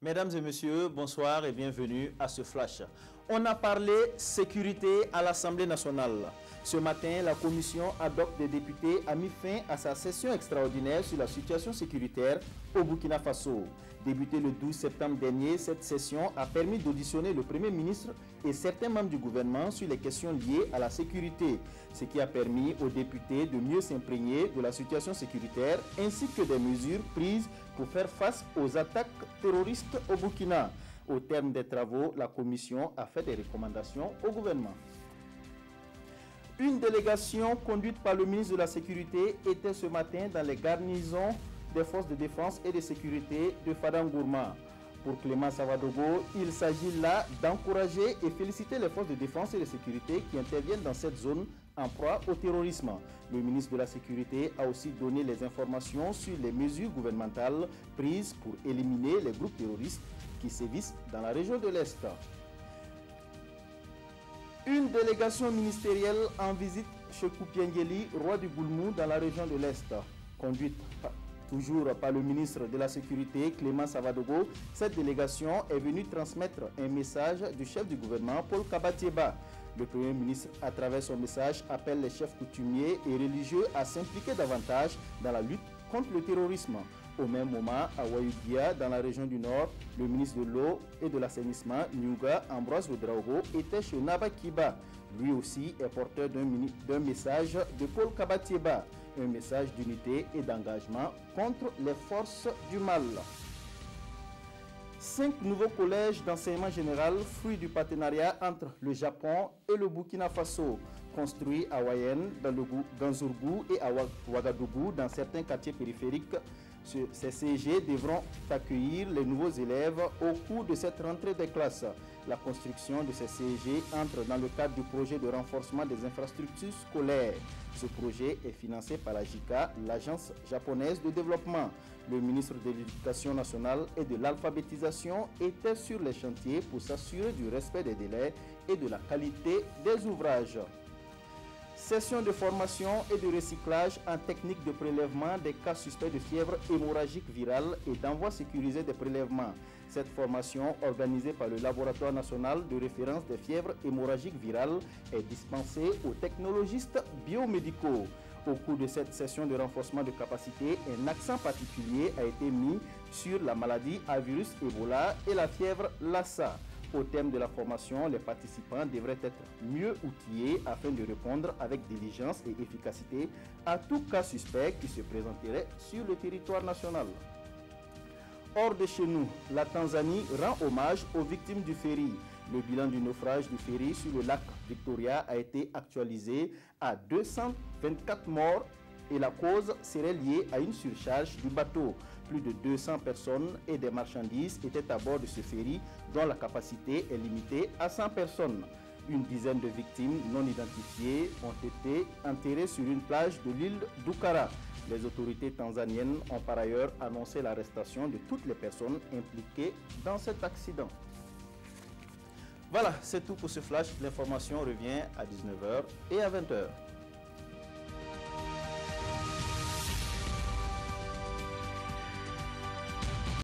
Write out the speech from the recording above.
Mesdames et messieurs, bonsoir et bienvenue à ce flash. On a parlé sécurité à l'Assemblée nationale. Ce matin, la commission ad hoc des députés a mis fin à sa session extraordinaire sur la situation sécuritaire au Burkina Faso. Débutée le 12 septembre dernier, cette session a permis d'auditionner le Premier ministre et certains membres du gouvernement sur les questions liées à la sécurité, ce qui a permis aux députés de mieux s'imprégner de la situation sécuritaire ainsi que des mesures prises pour faire face aux attaques terroristes au Burkina. Au terme des travaux, la commission a fait des recommandations au gouvernement. Une délégation conduite par le ministre de la Sécurité était ce matin dans les garnisons des forces de défense et de sécurité de Fadangourma. Pour Clément Savadogo, il s'agit là d'encourager et féliciter les forces de défense et de sécurité qui interviennent dans cette zone en proie au terrorisme. Le ministre de la Sécurité a aussi donné les informations sur les mesures gouvernementales prises pour éliminer les groupes terroristes qui sévissent dans la région de l'Est. Une délégation ministérielle en visite chez Koupiengeli, roi du Goulmou, dans la région de l'Est, conduite toujours par le ministre de la Sécurité, Clément Savadogo. Cette délégation est venue transmettre un message du chef du gouvernement, Paul Kabatieba. Le Premier ministre, à travers son message, appelle les chefs coutumiers et religieux à s'impliquer davantage dans la lutte contre le terrorisme. Au même moment, à Wayugia, dans la région du Nord, le ministre de l'Eau et de l'Assainissement, Nyuga Ambroise Ouedraogo, était chez Nabakiba. Lui aussi est porteur d'un message de Paul Kabatieba, un message d'unité et d'engagement contre les forces du mal. 5 nouveous collèges d'enseignement général, fruits du partenariat entre le Japon et le Burkina Faso, construits à Wayen, dans le Ganzourgou et à Ouagadougou, dans certains quartiers périphériques. Ces CG devront accueillir les nouveaux élèves au cours de cette rentrée des classes. La construction de ces CG entre dans le cadre du projet de renforcement des infrastructures scolaires. Ce projet est financé par la JICA, l'agence japonaise de développement. Le ministre de l'Éducation nationale et de l'alphabétisation était sur les chantiers pour s'assurer du respect des délais et de la qualité des ouvrages. Session de formation et de recyclage en technique de prélèvement des cas suspects de fièvre hémorragique virale et d'envoi sécurisé des prélèvements. Cette formation, organisée par le Laboratoire national de référence des fièvres hémorragiques virales, est dispensée aux technologistes biomédicaux. Au cours de cette session de renforcement de capacité, un accent particulier a été mis sur la maladie à virus Ebola et la fièvre Lassa. Au terme de la formation, les participants devraient être mieux outillés afin de répondre avec diligence et efficacité à tout cas suspect qui se présenterait sur le territoire national. Hors de chez nous, la Tanzanie rend hommage aux victimes du ferry. Le bilan du naufrage du ferry sur le lac Victoria a été actualisé à 224 morts et la cause serait liée à une surcharge du bateau. Plus de 200 personnes et des marchandises étaient à bord de ce ferry dont la capacité est limitée à 100 personnes. Une dizaine de victimes non identifiées ont été enterrées sur une plage de l'île d'Ukara. Les autorités tanzaniennes ont par ailleurs annoncé l'arrestation de toutes les personnes impliquées dans cet accident. Voilà, c'est tout pour ce flash. L'information revient à 19 h et à 20 h.